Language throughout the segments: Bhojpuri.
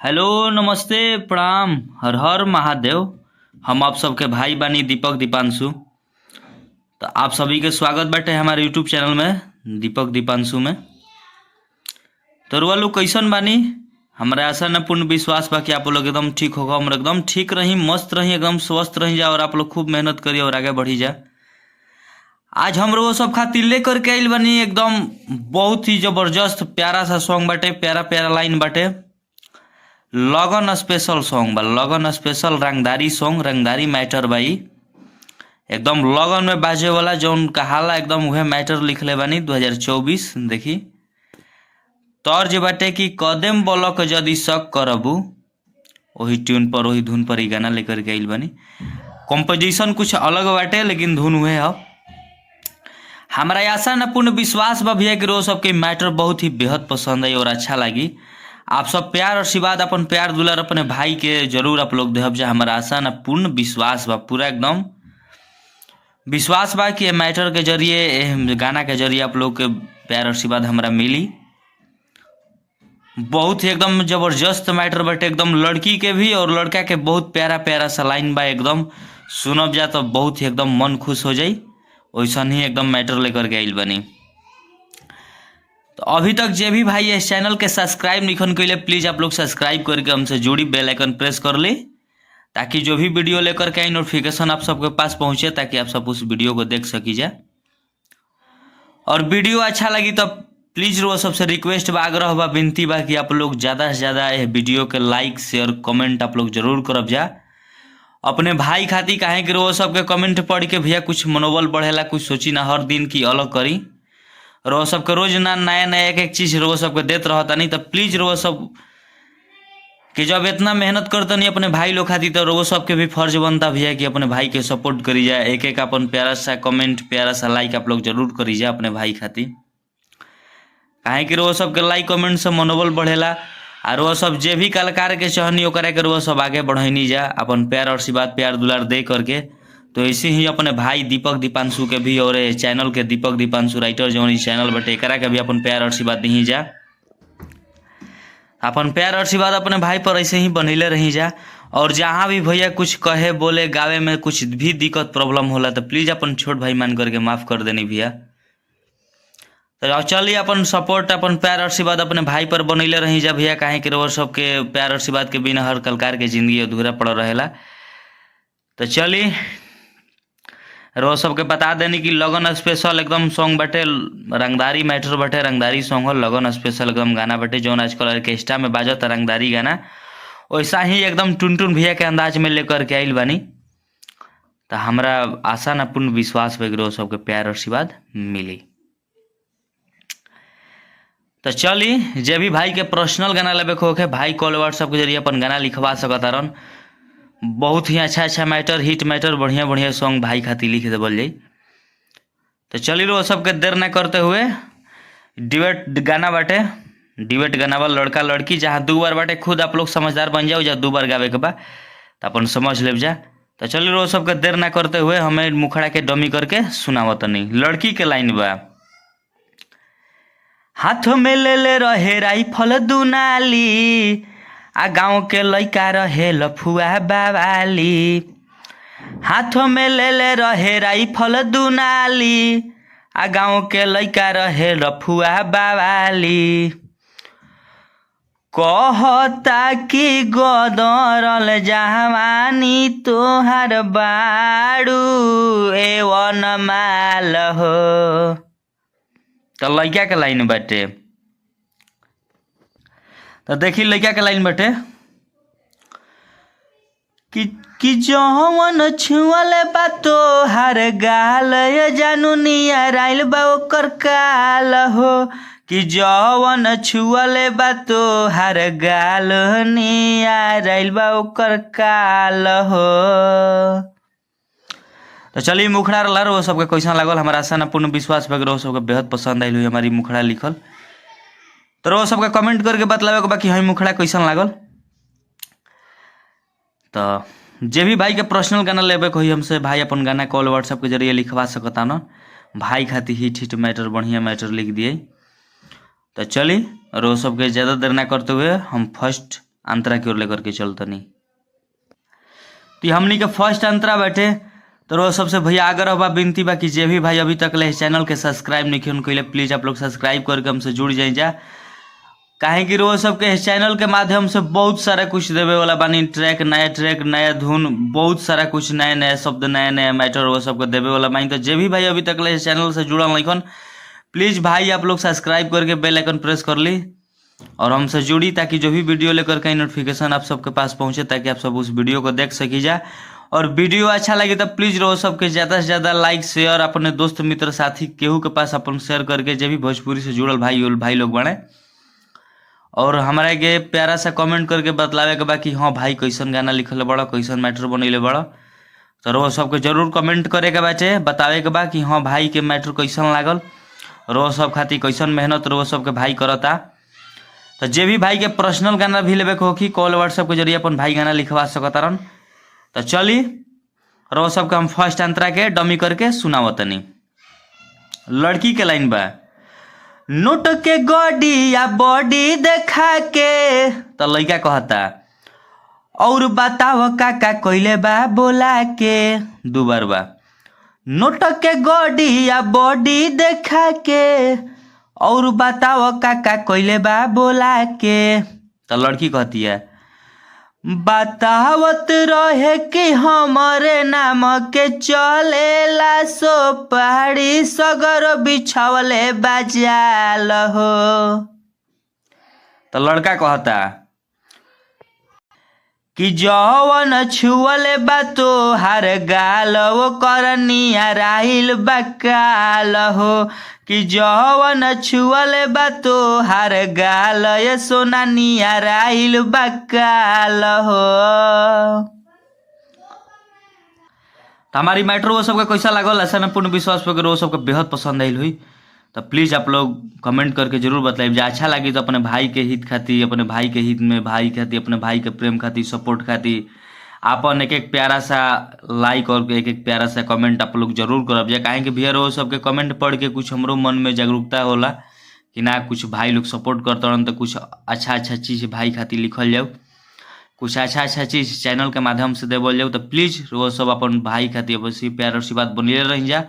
हेलो नमस्ते प्रणाम हर हर महादेव। हम आप सबके भाई बानी दीपक दीपांशु। तो आप सभी के स्वागत बाटे हमारे यूट्यूब चैनल में दीपक दीपांशु में। तो रुआ लोग कैसन बानी? हमारा आशा न पूर्ण विश्वास बा कि आप लोग एकदम ठीक होगा, हम एकदम ठीक रही, मस्त रही, एकदम स्वस्थ रही जा और आप लोग खूब मेहनत करिए और आगे बढ़ी जा। आज हम लोग सब खातिर लेकर के आइल बानी एकदम बहुत ही जबरदस्त प्यारा सा सॉन्ग बाटे, प्यारा प्यारा लाइन बाटे। लगन स्पेशल सॉन्ग बा, लगन स्पेशल रंगदारी सॉन्ग, रंगदारी मैटर बाई एकदम लगन में बाजे वाला जौन कहाला एकदम वह मैटर लिखले बानी 2024। देखी तर्ज बाटे कि कदम बोलक यदि शक करबू, वही ट्यून पर वही धुन पर ही गाना लेकर के आइल बानी। कंपोजिशन कुछ अलग बाटे लेकिन धुन हुए है। हमारा आशा न पूर्ण विश्वास बा भैया कि रोज सबके मैटर बहुत ही बेहद पसंद आई और अच्छा लगी। आप सब प्यार और आशीर्वाद अपन प्यार दुलार अपने भाई के जरूर आप लोग देहब जा। हमारा आशा न पूर्ण विश्वास बा, पूरा एकदम विश्वास बा कि मैटर के जरिए, गाना के जरिए आप लोग के प्यार और आशीर्वाद हमारा मिली। बहुत ही एकदम जबरदस्त मैटर बटे, एकदम लड़की के भी और लड़का के बहुत प्यारा प्यारा सा लाइन बा। एकदम सुनब जा तो बहुत ही एकदम मन खुश हो जाई। वैसा ही एकदम मैटर लेकर के आइल बनी। तो अभी तक जे भी भाई इस चैनल के सब्सक्राइब निखन के लिए प्लीज़ आप लोग सब्सक्राइब करके हमसे जुड़ी बेल आइकन प्रेस कर ले, ताकि जो भी वीडियो लेकर के आई नोटिफिकेशन आप सबके पास पहुंचे, ताकि आप सब उस वीडियो को देख सकी जाए। और वीडियो अच्छा लगी तो प्लीज़ वो सबसे रिक्वेस्ट बा, आग्रह बा, विनती बा कि आप लोग ज़्यादा से ज़्यादा ये वीडियो के लाइक शेयर कमेंट आप लोग जरूर करब जा अपने भाई खातिर। काहे कि वो सबके कमेंट पढ़ के भैया कुछ मनोबल बढ़ेला, कुछ सोची ना हर दिन की अलग करी। रो सबके रोज ना नया नया एक एक चीज़ रो सबके देते रहता नहीं। तो प्लीज़ रो सब कि जब इतना मेहनत करता नहीं अपने भाई लोग खातिर, तो रो सबके भी फर्ज बनता भैया कि अपने भाई के सपोर्ट करी जाए। एक एक अपन प्यारा सा कमेंट, प्यारा सा लाइक आप लोग जरूर करी जाए अपने भाई खातिर। काहे कि रो सबके लाइक कमेंट से मनोबल बढ़ेला और वो सब जे भी कलाकार के चाहनी ओकरा के वो सब आगे बढ़नी जा अपन प्यार और आशीर्वाद प्यार दुलार दे करके। तो ऐसे ही अपने भाई दीपक दीपांशु के भी और चैनल के दीपक दीपांशु राइटर जो चैनल बटे एकरा के भी अपन प्यार और आशीर्वाद दी जा। अपन प्यार और आशीर्वाद अपने भाई पर ऐसे ही बनैले रही जा। और जहाँ भी भैया कुछ कहे बोले गावे में कुछ भी दिक्कत प्रॉब्लम होला तो प्लीज़ अपन छोट भाई मान करके माफ़ कर देनी भैया। तो चलिए अपन सपोर्ट अपन प्यार और आशीर्वाद अपने भाई पर बनैले रही जा भैया। काहे कि रोज सबके प्यार और आशीर्वाद के बिना हर कलाकार के जिंदगी अधूरा पड़ रहेला। तो चलिए रोज सबके बता देनी कि लगन स्पेशल एकदम सॉन्ग बटे, रंगदारी मैटर बटे, रंगदारी सॉन्ग हो, लगन स्पेशल एकदम गाना बटे जौन आजकल ऑर्केस्ट्रा में बाजत रंगदारी गाना, वैसा ही एकदम टुनटुन भैया के अंदाज में लेकर के आइल बानी। तो हमारा आशा न पूर्ण विश्वास बा कि रोज सबके प्यार और आशीर्वाद मिली। तो चलिए जे भी भाई के पर्सनल गाना लेवे के होखे भाई कॉल व्हाट्सएप के जरिए अपन गाना लिखवा सकता रन। बहुत ही अच्छा अच्छा मैटर, हिट मैटर, बढ़िया बढ़िया सॉन्ग भाई खातिर लिख देवल जाई। तो चलिए वो सबके देर न करते हुए डिबेट गाना बाटे, डिबेट गाना बा लड़का लड़की, जहाँ दो बार बाटे खुद आप लोग समझदार बन जाओ, जहाँ दो बार गावे के बा तो अपन समझ ले जा। तो चलिए वो सबके देर न करते हुए हमें मुखड़ा के डमी करके सुनावत नहीं। लड़की के लाइन बा, हाथ में ले ले रहे राइफल दुनाली, आ गाँव के लइका रहे लफुआ बावाली। हाथ में ले ले रहे राइफल दुनाली, आ गाँव के लइका रहे लफुआ बावाली। कहता कि गदरल जवानी तोहार बाड़ू एवन माल हो। तो लइका के लाइन बाटे, तो देखी लइका के लाइन बाटे कि जवन छुअले बा तोहार गाल, जानू नियर आइल बा ओकर काल हो। कि जवन छुअले बा तोहार गाल, नियर आइल बा ओकर काल हो। तो चलिए मुखड़ा रहा वो सबके कैसा लागल, हमारा आशा न पूर्ण विश्वास वगैरह सबके बेहद पसंद आई हुई हमारी मुखड़ा लिखल। तो वो सबके कमेंट करके बतलावे के बाकी हमें मुखड़ा कैसा लागल। तो जे भी भाई के पर्सनल गाना लेवे को हमसे भाई अपन गाना कॉल व्हाट्सएप के जरिए लिखवा सकता न। भाई खातिर हिट हिट मैटर, बढ़िया मैटर लिख दिए। तो चलिए रो सबके ज़्यादा देर ना करते हुए हम फर्स्ट अंतरा की ओर लेकर के चलतनी। तो हमनी के फर्स्ट अंतरा बैठे तो रोज सबसे भैया आग्रह बा विनती बा कि जे भी भाई अभी तक ले इस चैनल के सब्सक्राइब नहीं किया उनके लिए प्लीज आप लोग सब्सक्राइब करके हमसे जुड़ जाए जा। काहे कि रोज सबके इस चैनल के माध्यम से बहुत सारा कुछ देवे वाला बानी, ट्रैक नया धुन, बहुत सारा कुछ नए नए शब्द नए मैटर वो सबको देवे वाला बानी। तो जे भी भाई अभी तक ले इस चैनल से जुड़ल नहीं प्लीज भाई आप लोग सब्सक्राइब करके बेल आइकन प्रेस कर ली और हमसे जुड़ी, ताकि जो भी वीडियो लेकर के नोटिफिकेशन आप सबके पास पहुंचे, ताकि आप सब उस वीडियो को देख सकी जा। और वीडियो अच्छा लगे तो प्लीज रोज सबके ज़्यादा से ज़्यादा लाइक शेयर अपने दोस्त मित्र साथी केहू के पास अपन शेयर करके जो भी भोजपुरी से जुड़ल भाई लोग बने, और हमारा के प्यारा सा कमेंट करके बतलावे के बा कि हाँ भाई कैसन गाना लिखल बड़ा, कैसन मैटर बनैले बड़ा। तो रोज सबके जरूर कमेंट करे के बाटे, बतावे के बा कि हाँ भाई के मैटर कैसन लागल, रोज सब खातिर कैसन मेहनत रोज सबके भाई करता। तो जे भी भाई के पर्सनल गाना भी लेवे के होखी कॉल व्हाट्सएप के जरिए अपन भाई गाना लिखवा सकतारन। तो चली रोज सबके हम फर्स्ट अंतरा के डमी करके सुनावतनी। लड़की के लाइन बा, नोट के गॉडी या बॉडी देखा के, तो लड़का कहता और बताओ काका कोइले बा बोला के। दो बार बा, नोट के गॉडी या बॉडी देखा के और बताओ काका कोइले बा बोला के। तो लड़की कहती है बतावत रहे कि हमारे नाम के चलेला सो पहाड़ी सगर बिछावले बाजाल हो। तो लड़का कहता कि जवन छुअले बा तो हर गाल वो करनिया राहिल बकाल हो, कि जवन छुअले बा तो हर गाल ये सोना निया राहिल बकाल हो। तो हमारी मैटर वो सबका कैसा लागल, ऐसा न पूर्ण विश्वास पर वो सबका बेहद पसंद आयल हुई। तो प्लीज़ आप लोग कमेंट करके जरूर बताइए, जो अच्छा लगी तो अपने भाई के हित खातिर, अपने भाई के हित में भाई खातिर, अपने भाई के प्रेम खातिर, सपोर्ट खातिर आपन एक प्यारा सा लाइक और एक प्यारा सा कमेंट आप लोग जरूर करब जा। काहे कि भैया वो सबके कमेंट पढ़ के कुछ हमरो मन में जागरूकता होला कि ना कुछ भाई लोग सपोर्ट करते तो कुछ अच्छा चीज़ भाई खातिर लिखल जाओ, कुछ अच्छा चीज़ चैनल के माध्यम से देवल जाओ। तो प्लीज़ वो सब अपन भाई खातिर अवश्य प्यार आशीर्वाद बनिए रही जा,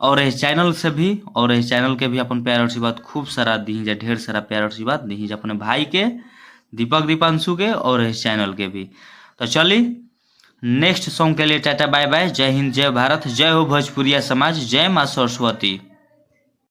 और इस चैनल से भी और इस चैनल के भी अपन प्यार आशीर्वाद खूब सारा दी जा, ढेर सारा प्यार आशीर्वाद दी जा अपने भाई के दीपक दीपांशु के और इस चैनल के भी। तो चलिए नेक्स्ट सॉन्ग के लिए टाटा बाय बाय, जय हिंद जय भारत, जय हो भोजपुरिया समाज, जय माँ सरस्वती।